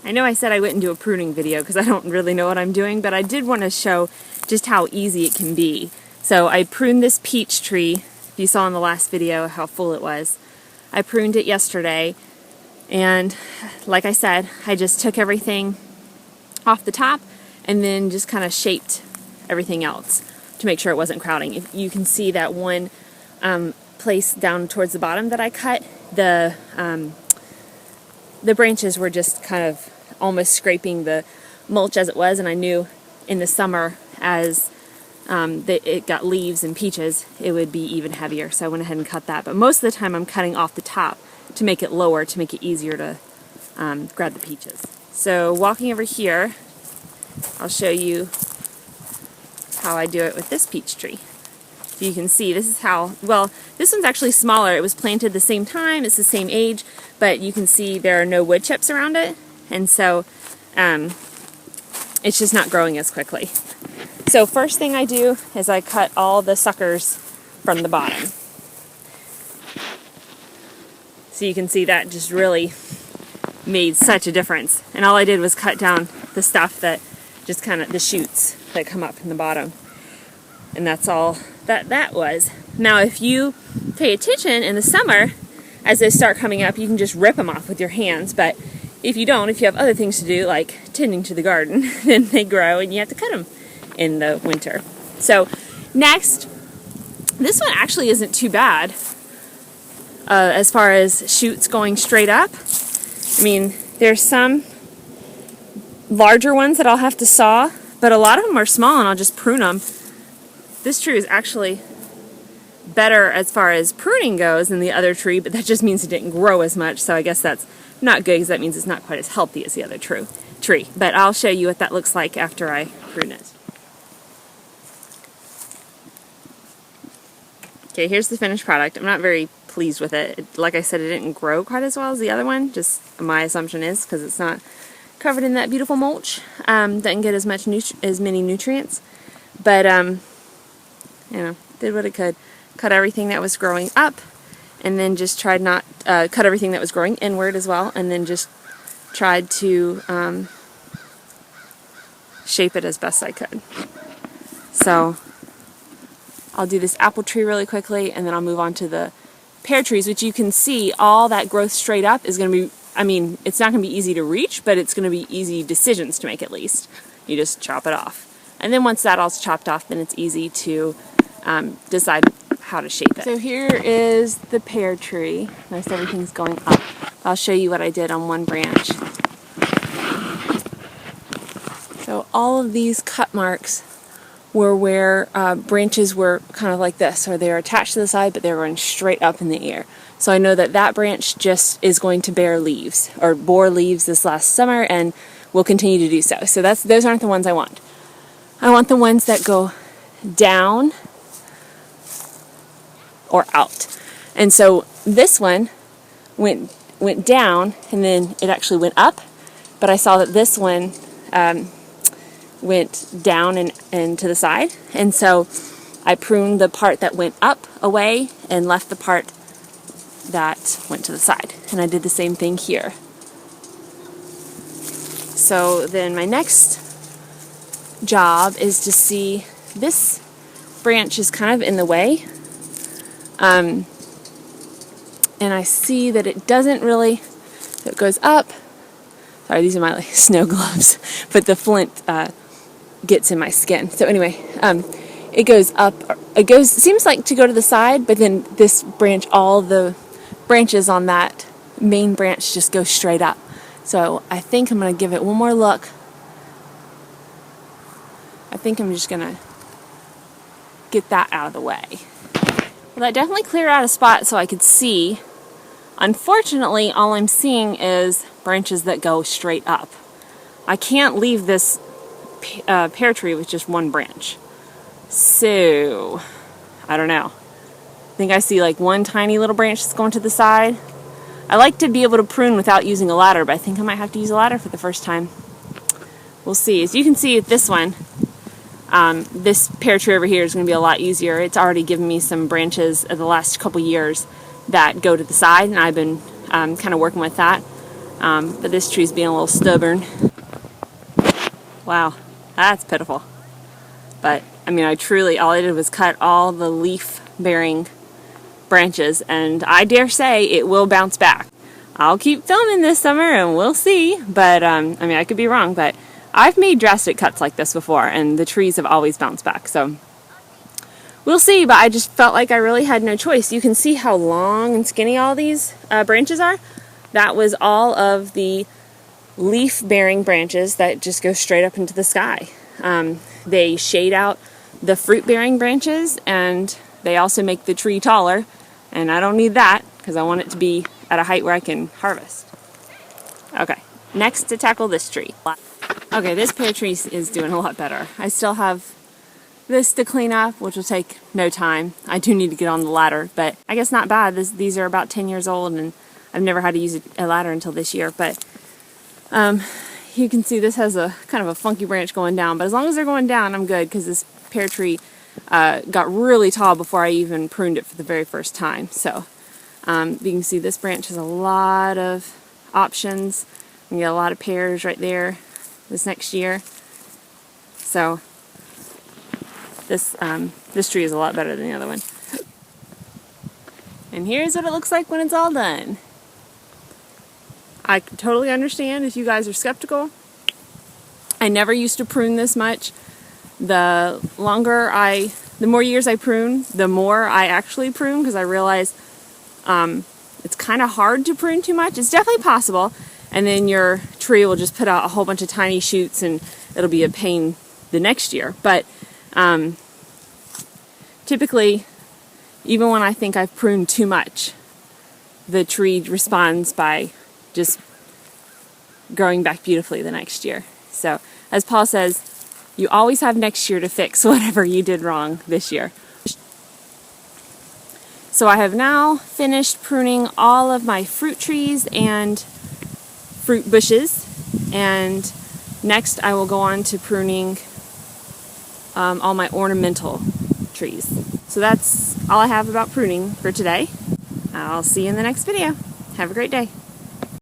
I know I said I wouldn't do a pruning video because I don't really know what I'm doing, but I did want to show just how easy it can be. So I pruned this peach tree. You saw in the last video how full it was. I pruned it yesterday, and like I said, I just took everything off the top and then just kind of shaped everything else to make sure it wasn't crowding. If you can see that one place down towards the bottom that I cut, the branches were just kind of almost scraping the mulch as it was, and I knew in the summer as it got leaves and peaches, it would be even heavier, so I went ahead and cut that. But most of the time I'm cutting off the top to make it lower, to make it easier to grab the peaches. So walking over here, I'll show you how I do it with this peach tree. So you can see this is how, well, this one's actually smaller. It was planted the same time, it's the same age, but you can see there are no wood chips around it, and so it's just not growing as quickly. So first thing I do is I cut all the suckers from the bottom. So you can see that just really made such a difference. And all I did was cut down the stuff that just kind of, the shoots that come up in the bottom. And that's all that was. Now if you pay attention in the summer, as they start coming up, you can just rip them off with your hands. But if you don't, if you have other things to do, like tending to the garden, then they grow and you have to cut them in the winter. So next, this one actually isn't too bad as far as shoots going straight up. I mean, there's some larger ones that I'll have to saw, but a lot of them are small and I'll just prune them. This tree is actually better as far as pruning goes than the other tree, but that just means it didn't grow as much, so I guess that's not good because that means it's not quite as healthy as the other tree. But I'll show you what that looks like after I prune it. Okay, here's the finished product. I'm not very pleased with it. Like I said, it didn't grow quite as well as the other one, just my assumption is, because it's not covered in that beautiful mulch. Doesn't get as many nutrients, but you know, did what it could. Cut everything that was growing up, and then just tried not cut everything that was growing inward as well, and then just tried to shape it as best I could. So I'll do this apple tree really quickly, and then I'll move on to the pear trees, which you can see all that growth straight up is going to be, I mean, it's not going to be easy to reach, but it's going to be easy decisions to make at least. You just chop it off. And then once that all's chopped off, then it's easy to decide how to shape it. So here is the pear tree. Notice everything's going up. I'll show you what I did on one branch. So all of these cut marks were where branches were kind of like this, or they were attached to the side, but they were going straight up in the air. So I know that that branch just is going to bear leaves, or bore leaves this last summer, and will continue to do so. So those aren't the ones I want. I want the ones that go down or out. And so this one went down, and then it actually went up, but I saw that this one went down and to the side, and so I pruned the part that went up away and left the part that went to the side, and I did the same thing here. So then my next job is to see, this branch is kind of in the way, and I see that it doesn't really, it goes up. Sorry, these are my snow gloves, but the flint gets in my skin. So anyway, it goes up, seems like to go to the side, but then this branch, all the branches on that main branch just go straight up. So I think I'm going to give it one more look. I think I'm just going to get that out of the way. Well, that definitely cleared out a spot so I could see. Unfortunately, all I'm seeing is branches that go straight up. I can't leave this pear tree with just one branch. So, I don't know. I think I see like one tiny little branch that's going to the side. I like to be able to prune without using a ladder, but I think I might have to use a ladder for the first time. We'll see. As you can see with this one, this pear tree over here is going to be a lot easier. It's already given me some branches of the last couple years that go to the side, and I've been kind of working with that. But this tree's being a little stubborn. Wow, that's pitiful. But I mean, all I did was cut all the leaf-bearing branches, and I dare say it will bounce back. I'll keep filming this summer and we'll see, but I mean, I could be wrong, but I've made drastic cuts like this before and the trees have always bounced back, so we'll see. But I just felt like I really had no choice. You can see how long and skinny all these branches are. That was all of the leaf-bearing branches that just go straight up into the sky. They shade out the fruit-bearing branches, and they also make the tree taller, and I don't need that because I want it to be at a height where I can harvest. Okay, next to tackle this tree. Okay, this pear tree is doing a lot better. I still have this to clean up, which will take no time. I do need to get on the ladder, but I guess not bad. These are about 10 years old, and I've never had to use a ladder until this year, but you can see this has a kind of a funky branch going down, but as long as they're going down, I'm good, because this pear tree got really tall before I even pruned it for the very first time. So you can see this branch has a lot of options. You can get a lot of pears right there this next year. So this tree is a lot better than the other one. And here's what it looks like when it's all done. I totally understand if you guys are skeptical. I never used to prune this much. The more years I prune, the more I actually prune, because I realize it's kind of hard to prune too much. It's definitely possible, and then your tree will just put out a whole bunch of tiny shoots and it'll be a pain the next year. But typically, even when I think I've pruned too much, the tree responds by just growing back beautifully the next year. So, as Paul says, you always have next year to fix whatever you did wrong this year. So I have now finished pruning all of my fruit trees and fruit bushes, and next I will go on to pruning all my ornamental trees. So that's all I have about pruning for today. I'll see you in the next video. Have a great day.